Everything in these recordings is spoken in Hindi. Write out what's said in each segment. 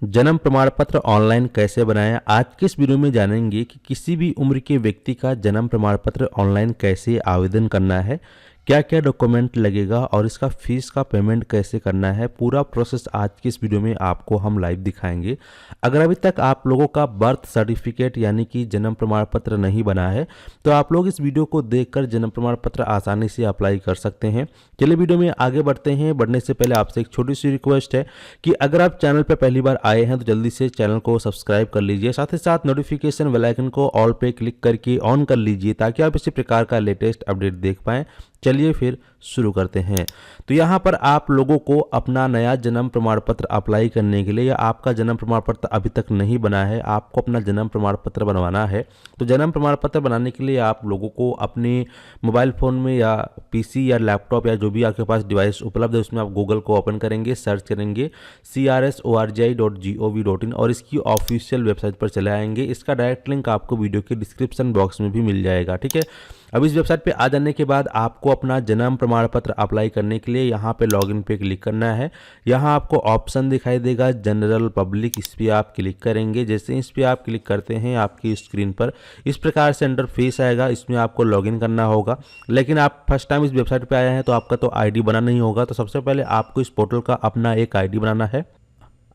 जन्म प्रमाण पत्र ऑनलाइन कैसे बनाएं। आज के इस वीडियो में जानेंगे कि किसी भी उम्र के व्यक्ति का जन्म प्रमाण पत्र ऑनलाइन कैसे आवेदन करना है, क्या क्या डॉक्यूमेंट लगेगा और इसका फीस का पेमेंट कैसे करना है। पूरा प्रोसेस आज की इस वीडियो में आपको हम लाइव दिखाएंगे। अगर अभी तक आप लोगों का बर्थ सर्टिफिकेट यानी कि जन्म प्रमाण पत्र नहीं बना है तो आप लोग इस वीडियो को देखकर जन्म प्रमाण पत्र आसानी से अप्लाई कर सकते हैं। चलिए वीडियो में आगे बढ़ते हैं। बढ़ने से पहले आपसे एक छोटी सी रिक्वेस्ट है कि अगर आप चैनल पर पहली बार आए हैं तो जल्दी से चैनल को सब्सक्राइब कर लीजिए, साथ ही साथ नोटिफिकेशन बेल आइकन को ऑल पे क्लिक करके ऑन कर लीजिए ताकि आप इसी प्रकार का लेटेस्ट अपडेट देख पाएं। चलिए फिर शुरू करते हैं। तो यहाँ पर आप लोगों को अपना नया जन्म प्रमाण पत्र अप्लाई करने के लिए या आपका जन्म प्रमाण पत्र अभी तक नहीं बना है, आपको अपना जन्म प्रमाण पत्र बनवाना है, तो जन्म प्रमाण पत्र बनाने के लिए आप लोगों को अपने मोबाइल फ़ोन में या पीसी या लैपटॉप या जो भी आपके पास डिवाइस उपलब्ध है उसमें आप गूगल को ओपन करेंगे, सर्च करेंगे crsorgi.gov.in और इसकी ऑफिशियल वेबसाइट पर चले आएंगे। इसका डायरेक्ट लिंक आपको वीडियो के डिस्क्रिप्शन बॉक्स में भी मिल जाएगा। ठीक है, अब इस वेबसाइट पे आ जाने के बाद आपको अपना जन्म प्रमाण पत्र अप्लाई करने के लिए यहाँ पे लॉगिन पे क्लिक करना है। यहाँ आपको ऑप्शन दिखाई देगा जनरल पब्लिक, इस पर आप क्लिक करेंगे। जैसे इस पर आप क्लिक करते हैं आपकी स्क्रीन पर इस प्रकार से इंटरफेस आएगा, इसमें आपको लॉगिन करना होगा। लेकिन आप फर्स्ट टाइम इस वेबसाइट पर आए हैं तो आपका तो आईडी बना नहीं होगा, तो सबसे पहले आपको इस पोर्टल का अपना एक आईडी बनाना है।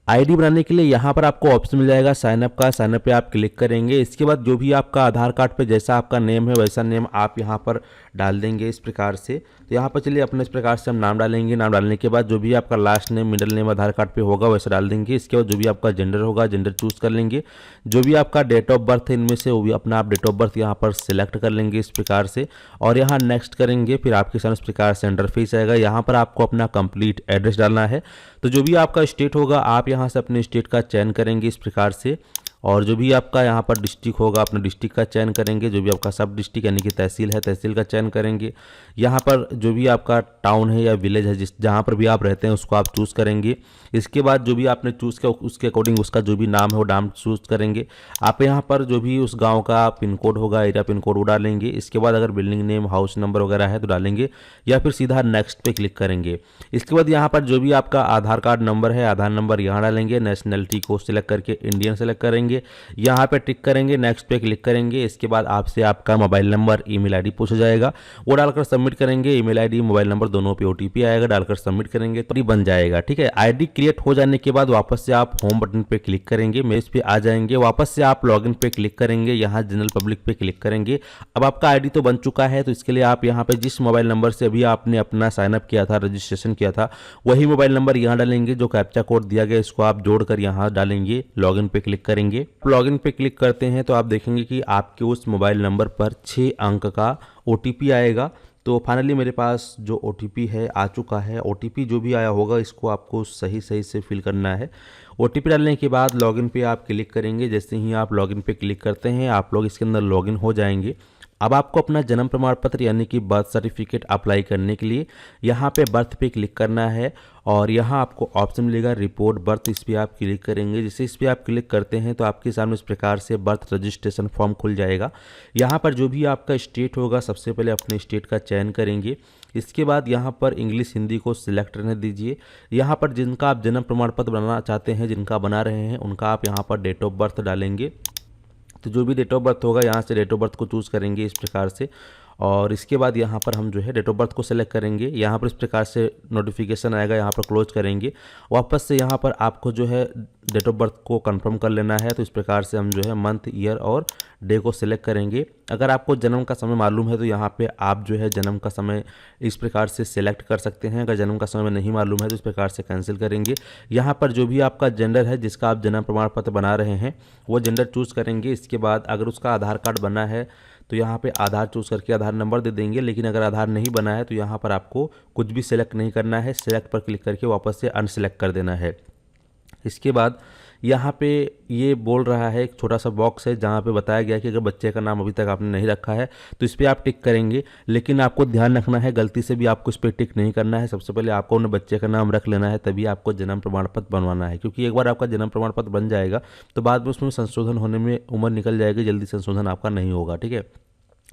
आईडी बनाने के लिए यहाँ पर आपको ऑप्शन मिल जाएगा साइनअप का, साइनअप पे आप क्लिक करेंगे। इसके बाद जो भी आपका आधार कार्ड पे जैसा आपका नेम है वैसा नेम आप यहाँ पर डाल देंगे इस प्रकार से। तो यहाँ पर चलिए अपने इस प्रकार से हम नाम डालेंगे। नाम डालने के बाद जो भी आपका लास्ट नेम मिडिल नेम आधार कार्ड पे होगा वैसा डाल देंगे। इसके बाद जो भी आपका जेंडर होगा जेंडर चूज़ कर लेंगे। जो भी आपका डेट ऑफ बर्थ है इनमें से वो भी अपना आप डेट ऑफ बर्थ यहाँ पर सिलेक्ट कर लेंगे इस प्रकार से और यहाँ नेक्स्ट करेंगे। फिर आपके सामने इस प्रकार से इंटरफेस आएगा। यहाँ पर आपको अपना कंप्लीट एड्रेस डालना है। तो जो भी आपका स्टेट होगा आप यहाँ से अपने स्टेट का चयन करेंगे इस प्रकार से और जो भी आपका यहाँ पर डिस्ट्रिक्ट होगा अपने डिस्ट्रिक्ट का चयन करेंगे। जो भी आपका सब डिस्ट्रिक्ट यानी कि तहसील है तहसील का चयन करेंगे। यहाँ पर जो भी आपका टाउन है या विलेज है जिस जहाँ पर भी आप रहते हैं उसको आप चूज़ करेंगे। इसके बाद जो भी आपने चूज़ किया उसके अकॉर्डिंग उसका जो भी नाम है वो नाम चूज़ करेंगे। आप यहाँ पर जो भी उस गाँव का पिन कोड होगा एरिया पिन कोड वो डालेंगे। इसके बाद अगर बिल्डिंग नेम हाउस नंबर वगैरह है तो डालेंगे या फिर सीधा नेक्स्ट पे क्लिक करेंगे। इसके बाद यहाँ पर जो भी आपका आधार कार्ड नंबर है आधार नंबर यहाँ डालेंगे। नेशनलिटी को सिलेक्ट करके इंडियन सेलेक्ट करेंगे, यहाँ पे टिक करेंगे, नेक्स्ट पे क्लिक करेंगे। इसके बाद आपसे आपका मोबाइल नंबर ईमेल आईडी पूछा जाएगा, वो डालकर सबमिट करेंगे। ईमेल आईडी मोबाइल नंबर दोनों पे ओटीपी आएगा, डालकर सबमिट करेंगे तो बन जाएगा। ठीक है, आईडी क्रिएट हो जाने के बाद वापस से आप होम बटन पे क्लिक करेंगे, मेज पे आ जाएंगे। वापस से आप लॉगिन पे क्लिक करेंगे, यहाँ जनरल पब्लिक पे क्लिक करेंगे। अब आपका आईडी तो बन चुका है तो इसके लिए आप यहाँ पे जिस मोबाइल नंबर से अभी आपने अपना साइनअप किया था रजिस्ट्रेशन किया था वही मोबाइल नंबर यहाँ डालेंगे। जो कैप्चा कोड दिया गया इसको आप जोड़कर यहाँ डालेंगे, लॉगिन पे क्लिक करेंगे। लॉगिन पे क्लिक करते हैं तो आप देखेंगे कि आपके उस मोबाइल नंबर पर 6 अंक का ओटीपी आएगा। तो फाइनली मेरे पास जो ओटीपी है आ चुका है। ओटीपी जो भी आया होगा इसको आपको सही से फिल करना है। ओटीपी डालने के बाद लॉगिन पे आप क्लिक करेंगे। जैसे ही आप लॉगिन पे क्लिक करते हैं आप लोग इसके अंदर लॉगिन हो जाएंगे। अब आपको अपना जन्म प्रमाण पत्र यानी कि बर्थ सर्टिफिकेट अप्लाई करने के लिए यहाँ पे बर्थ पे क्लिक करना है और यहाँ आपको ऑप्शन मिलेगा रिपोर्ट बर्थ, इस पर आप क्लिक करेंगे। जैसे इस पर आप क्लिक करते हैं तो आपके सामने इस प्रकार से बर्थ रजिस्ट्रेशन फॉर्म खुल जाएगा। यहाँ पर जो भी आपका स्टेट होगा सबसे पहले अपने स्टेट का चयन करेंगे। इसके बाद यहाँ पर इंग्लिश हिंदी को सिलेक्ट रहने दीजिए। यहाँ पर जिनका आप जन्म प्रमाण पत्र बनाना चाहते हैं जिनका बना रहे हैं उनका आप यहाँ पर डेट ऑफ बर्थ डालेंगे। तो जो भी डेट ऑफ बर्थ होगा यहाँ से डेट ऑफ बर्थ को चूज़ करेंगे इस प्रकार से और इसके बाद यहाँ पर हम जो है डेट ऑफ बर्थ को सेलेक्ट करेंगे। यहाँ पर इस प्रकार से नोटिफिकेशन आएगा, यहाँ पर क्लोज करेंगे। वापस से यहाँ पर आपको जो है डेट ऑफ बर्थ को कंफर्म कर लेना है। तो इस प्रकार से हम जो है मंथ ईयर और डे को सिलेक्ट करेंगे। अगर आपको जन्म का समय मालूम है तो यहाँ पे आप जो है जन्म का समय इस प्रकार से सिलेक्ट कर सकते हैं। अगर जन्म का समय नहीं मालूम है तो इस प्रकार से कैंसिल करेंगे। यहाँ पर जो भी आपका जेंडर है जिसका आप जन्म प्रमाण पत्र बना रहे हैं वो जेंडर चूज़ करेंगे। इसके बाद अगर उसका आधार कार्ड बना है तो यहाँ पे आधार चूज़ करके आधार नंबर दे देंगे। लेकिन अगर आधार नहीं बना है तो यहाँ पर आपको कुछ भी सिलेक्ट नहीं करना है, सिलेक्ट पर क्लिक करके वापस से अनसिलेक्ट कर देना है। इसके बाद यहाँ पे ये बोल रहा है एक छोटा सा बॉक्स है जहाँ पे बताया गया है कि अगर बच्चे का नाम अभी तक आपने नहीं रखा है तो इस पर आप टिक करेंगे। लेकिन आपको ध्यान रखना है गलती से भी आपको इस पर टिक नहीं करना है। सबसे पहले आपको उन्हें बच्चे का नाम रख लेना है तभी आपको जन्म प्रमाण पत्र बनवाना है, क्योंकि एक बार आपका जन्म प्रमाण पत्र बन जाएगा तो बाद में उसमें संशोधन होने में उम्र निकल जाएगी, जल्दी संशोधन आपका नहीं होगा। ठीक है,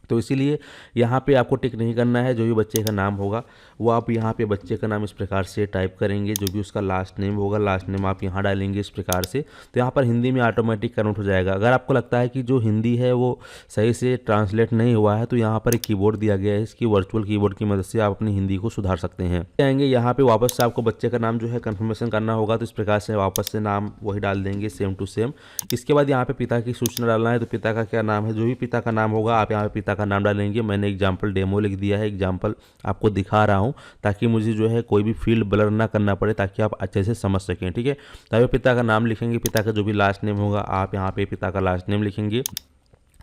तो इसीलिए यहाँ पे आपको टिक नहीं करना है। जो भी बच्चे का नाम होगा वो आप यहाँ पे बच्चे का नाम इस प्रकार से टाइप करेंगे, जो भी उसका लास्ट नेम होगा लास्ट नेम आप यहाँ डालेंगे इस प्रकार से। तो यहाँ पर हिंदी में ऑटोमेटिक कन्वर्ट हो जाएगा। अगर आपको लगता है कि जो हिंदी है वो सही से ट्रांसलेट नहीं हुआ है तो यहाँ पर एक कीबोर्ड दिया गया है, इसकी वर्चुअल कीबोर्ड की मदद से आप अपनी हिंदी को सुधार सकते हैं। आएंगे यहाँ पे वापस से आपको बच्चे का नाम जो है कन्फर्मेशन करना होगा, तो इस प्रकार से वापस से नाम वही डाल देंगे सेम टू सेम। इसके बाद यहाँ पे पिता की सूचना डालना है, तो पिता का क्या नाम है, जो भी पिता का नाम होगा आप यहाँ पे पिता का नाम डालेंगे। मैंने एग्जाम्पल डेमो लिख दिया है, एग्जाम्पल आपको दिखा रहा हूँ ताकि मुझे जो है कोई भी फील्ड ब्लर ना करना पड़े, ताकि आप अच्छे से समझ सकें। ठीक है, तो पिता का नाम लिखेंगे, पिता का जो भी लास्ट नेम होगा आप यहाँ पे पिता का लास्ट नेम लिखेंगे।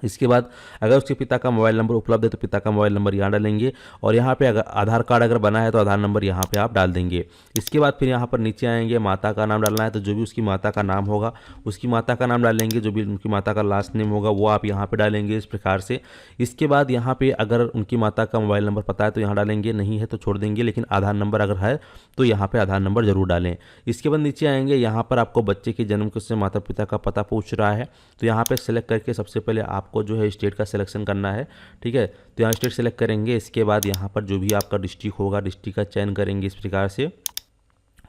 इसके बाद अगर उसके पिता का मोबाइल नंबर उपलब्ध है तो पिता का मोबाइल नंबर यहाँ डालेंगे, और यहाँ पे अगर आधार कार्ड अगर बना है तो आधार नंबर यहाँ पे आप डाल देंगे। इसके बाद फिर यहाँ पर नीचे आएंगे, माता का नाम डालना है, तो जो भी उसकी माता का नाम होगा उसकी माता का नाम डालेंगे, जो भी उनकी माता का लास्ट नेम होगा वो आप यहाँ पर डालेंगे इस प्रकार से। इसके बाद यहाँ पर अगर उनकी माता का मोबाइल नंबर पता है तो यहाँ डालेंगे, नहीं है तो छोड़ देंगे, लेकिन आधार नंबर अगर है तो यहाँ पर आधार नंबर जरूर डालें। इसके बाद नीचे आएंगे, यहाँ पर आपको बच्चे के जन्म के समय माता पिता का पता पूछ रहा है, तो यहाँ पर सेलेक्ट करके सबसे पहले आपको जो है स्टेट का सिलेक्शन करना है। ठीक है, तो यहाँ स्टेट सेलेक्ट करेंगे। इसके बाद यहाँ पर जो भी आपका डिस्ट्रिक्ट होगा डिस्ट्रिक्ट का चयन करेंगे इस प्रकार से,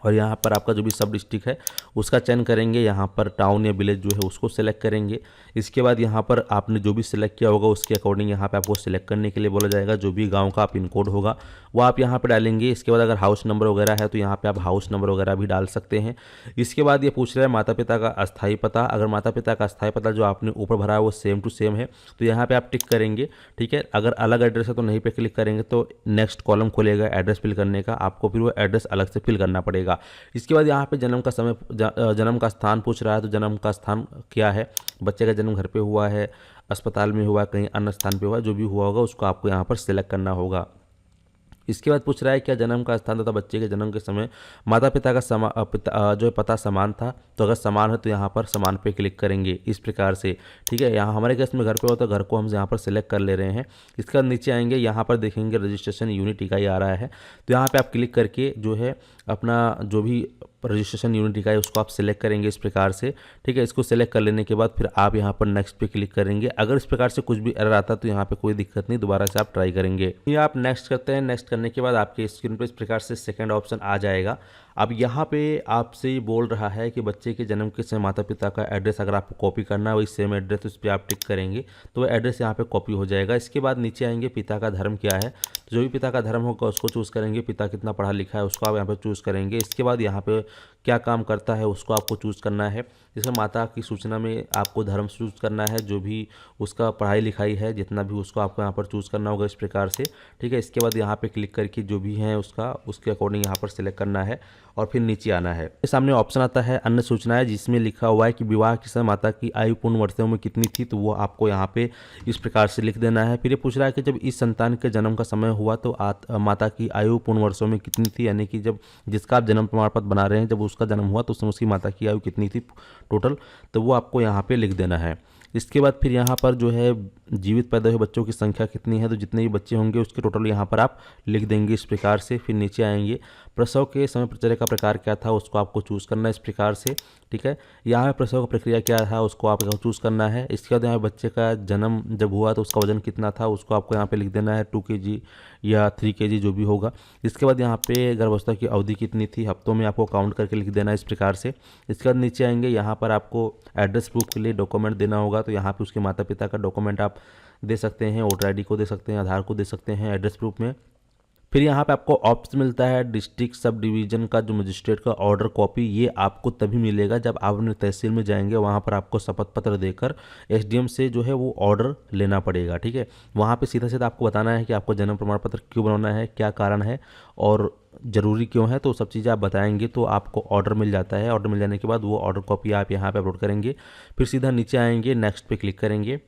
और यहाँ पर आपका जो भी सब डिस्ट्रिक्ट है उसका चयन करेंगे। यहाँ पर टाउन या विलेज जो है उसको सेलेक्ट करेंगे। इसके बाद यहाँ पर आपने जो भी सिलेक्ट किया होगा उसके अकॉर्डिंग यहाँ पे आपको सिलेक्ट करने के लिए बोला जाएगा। जो भी गांव का पिन कोड होगा वो आप यहाँ पे डालेंगे। इसके बाद अगर हाउस नंबर वगैरह है तो यहाँ पे आप हाउस नंबर वगैरह भी डाल सकते हैं। इसके बाद ये पूछ रहा है माता पिता का अस्थायी पता। अगर माता पिता का अस्थायी पता जो आपने ऊपर भरा है वो सेम टू सेम है तो यहाँ पर आप टिक करेंगे। ठीक है, अगर अलग एड्रेस है तो नहीं पे क्लिक करेंगे तो नेक्स्ट कॉलम खुलेगा एड्रेस फिल करने का, आपको फिर वो एड्रेस अलग से फिल करना पड़ेगा। इसके बाद यहाँ पे जन्म का समय जन्म का स्थान पूछ रहा है, तो जन्म का स्थान क्या है, बच्चे का जन्म घर पे हुआ है, अस्पताल में हुआ है, कहीं अन्य स्थान पे हुआ है, जो भी हुआ होगा उसको आपको यहाँ पर सिलेक्ट करना होगा। इसके बाद पूछ रहा है क्या जन्म का स्थान तथा बच्चे के जन्म के समय माता पिता का जो है पता समान था, तो अगर समान है तो यहाँ पर समान पे क्लिक करेंगे इस प्रकार से। ठीक है, यहाँ हमारे केस में घर पे हो तो घर को हम यहाँ पर सिलेक्ट कर ले रहे हैं। इसके बाद नीचे आएंगे, यहाँ पर देखेंगे रजिस्ट्रेशन यूनिट इकाई आ रहा है, तो यहाँ पे आप क्लिक करके जो है अपना जो भी रजिस्ट्रेशन यूनिट इकाई उसको आप सिलेक्ट करेंगे इस प्रकार से। ठीक है, इसको सिलेक्ट कर लेने के बाद फिर आप यहाँ पर नेक्स्ट पे क्लिक करेंगे। अगर इस प्रकार से कुछ भी एरर आता तो यहाँ पे कोई दिक्कत नहीं, दोबारा से आप ट्राई करेंगे। ये आप नेक्स्ट करते हैं। नेक्स्ट करने के बाद आपके स्क्रीन पे इस प्रकार से सेकंड ऑप्शन आ जाएगा। अब यहाँ पे आपसे ये बोल रहा है कि बच्चे के जन्म के समय माता पिता का एड्रेस अगर आपको कॉपी करना है वही सेम एड्रेस उस पर आप टिक करेंगे तो वो एड्रेस यहाँ पे कॉपी हो जाएगा। इसके बाद नीचे आएंगे, पिता का धर्म क्या है, तो जो भी पिता का धर्म होगा उसको चूज़ करेंगे। पिता कितना पढ़ा लिखा है उसको आप यहाँ पे चूज़ करेंगे। इसके बाद यहाँ पे क्या काम करता है उसको आपको चूज़ करना है। जैसे माता की सूचना में आपको धर्म चूज़ करना है, जो भी उसका पढ़ाई लिखाई है जितना भी उसको आपको यहाँ पर चूज़ करना होगा इस प्रकार से। ठीक है, इसके बाद यहाँ पे क्लिक करके जो भी है उसके अकॉर्डिंग यहाँ पर सिलेक्ट करना है और फिर नीचे आना है। सामने ऑप्शन आता है अन्य सूचनाएं, जिसमें लिखा हुआ है कि विवाह के समय माता की आयु पूर्ण वर्षों में कितनी थी, तो वो आपको यहाँ पे इस प्रकार से लिख देना है। फिर ये पूछ रहा है कि जब इस संतान के जन्म का समय हुआ तो माता की आयु पूर्ण वर्षों में कितनी थी, यानी कि जब जिसका आप जन्म प्रमाण पत्र बना रहे हैं जब उसका जन्म हुआ तो उसमें उसकी माता की आयु कितनी थी टोटल, तो वो आपको यहाँ पे लिख देना है। इसके बाद फिर यहाँ पर जो है जीवित पैदा हुए बच्चों की संख्या कितनी है, तो जितने भी बच्चे होंगे उसके टोटल यहाँ पर आप लिख देंगे इस प्रकार से। फिर नीचे आएंगे, प्रसव के समय प्रचर्या का प्रकार क्या था उसको आपको चूज़ करना है इस प्रकार से। ठीक है, यहाँ प्रसव का प्रक्रिया क्या था उसको आप चूज़ करना है। इसके बाद यहाँ बच्चे का जन्म जब हुआ तो उसका वजन कितना था उसको आपको यहाँ पे लिख देना है, 2 kg या 3 kg जो भी होगा। इसके बाद यहाँ पे गर्भावस्था की अवधि कितनी थी, हफ्तों में आपको काउंट करके लिख देना है इस प्रकार से। इसके बाद नीचे आएंगे, यहाँ पर आपको एड्रेस प्रूफ के लिए डॉक्यूमेंट देना होगा, तो यहाँ पे उसके माता पिता का डॉक्यूमेंट आप दे सकते हैं, वोटर आईडी को दे सकते हैं, आधार को दे सकते हैं एड्रेस प्रूफ में। फिर यहाँ पे आपको ऑप्शन मिलता है डिस्ट्रिक्ट सब डिवीज़न का जो मजिस्ट्रेट का ऑर्डर कॉपी, ये आपको तभी मिलेगा जब आप अपने तहसील में जाएंगे, वहाँ पर आपको शपथ पत्र देकर एसडीएम से जो है वो ऑर्डर लेना पड़ेगा। ठीक है, वहाँ पे सीधा सीधा आपको बताना है कि आपको जन्म प्रमाण पत्र क्यों बनाना है, क्या कारण है और ज़रूरी क्यों है, तो सब चीज़ें आप बताएंगे तो आपको ऑर्डर मिल जाता है। ऑर्डर मिल जाने के बाद वो ऑर्डर कॉपी आप यहाँ पर अपलोड करेंगे, फिर सीधा नीचे आएंगे, नेक्स्ट पे क्लिक करेंगे।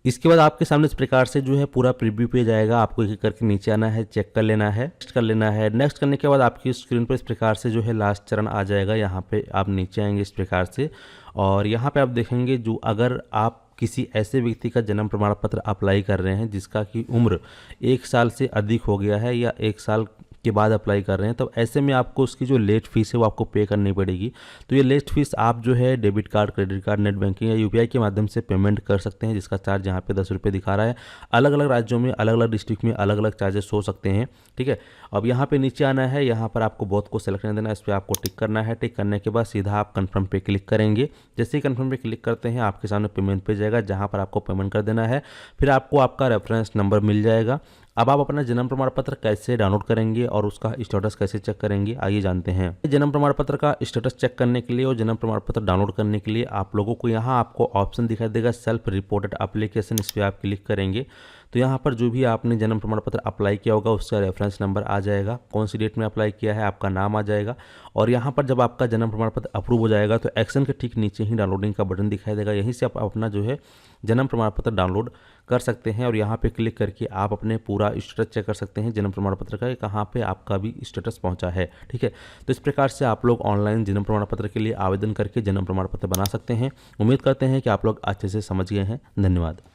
इसके बाद आपके सामने इस प्रकार से जो है पूरा प्रीव्यू पेज आएगा, आपको एक एक करके नीचे आना है, चेक कर लेना है, नेक्स्ट कर लेना है। नेक्स्ट करने के बाद आपकी स्क्रीन पर इस प्रकार से जो है लास्ट चरण आ जाएगा। यहाँ पे आप नीचे आएंगे इस प्रकार से और यहाँ पे आप देखेंगे जो अगर आप किसी ऐसे व्यक्ति का जन्म प्रमाण पत्र अप्लाई कर रहे हैं जिसका की उम्र 1 साल से अधिक हो गया है या 1 साल के बाद अप्लाई कर रहे हैं, तो ऐसे में आपको उसकी जो लेट फीस है वो आपको पे करनी पड़ेगी। तो ये लेट फीस आप जो है debit card, credit card, net banking या यूपीआई के माध्यम से पेमेंट कर सकते हैं, जिसका चार्ज यहाँ पे 10 रुपये दिखा रहा है। अलग अलग राज्यों में, अलग अलग डिस्ट्रिक्ट में अलग अलग चार्जेस हो सकते हैं, ठीक है। अब यहाँ पे नीचे आना है, यहाँ पर आपको बहुत को सेलेक्ट करने देना है, इस पर आपको टिक करना है। टिक करने के बाद सीधा आप कन्फर्म पे क्लिक करेंगे। जैसे ही कन्फर्म पे क्लिक करते हैं आपके सामने पेमेंट पे जाएगा, जहाँ पर आपको पेमेंट कर देना है। फिर आपको आपका रेफरेंस नंबर मिल जाएगा। अब आप अपना जन्म प्रमाण पत्र कैसे डाउनलोड करेंगे और उसका स्टेटस कैसे चेक करेंगे, आइए जानते हैं। जन्म प्रमाण पत्र का स्टेटस चेक करने के लिए और जन्म प्रमाण पत्र डाउनलोड करने के लिए आप लोगों को यहाँ आपको ऑप्शन दिखाई देगा सेल्फ रिपोर्टेड एप्लीकेशन, इस पर आप क्लिक करेंगे तो यहाँ पर जो भी आपने जन्म प्रमाण पत्र अप्लाई किया होगा उसका रेफरेंस नंबर आ जाएगा, कौन सी डेट में अप्लाई किया है, आपका नाम आ जाएगा। और यहाँ पर जब आपका जन्म प्रमाण पत्र अप्रूव हो जाएगा तो एक्शन के ठीक नीचे ही डाउनलोडिंग का बटन दिखाई देगा, यहीं से आप अपना जो है जन्म प्रमाण पत्र डाउनलोड कर सकते हैं। और यहाँ पे क्लिक करके आप अपने पूरा स्टेटस चेक कर सकते हैं जन्म प्रमाण पत्र का, कहाँ पे आपका भी स्टेटस पहुँचा है, ठीक है। तो इस प्रकार से आप लोग ऑनलाइन जन्म प्रमाण पत्र के लिए आवेदन करके जन्म प्रमाण पत्र बना सकते हैं। उम्मीद करते हैं कि आप लोग अच्छे से समझ गए हैं। धन्यवाद।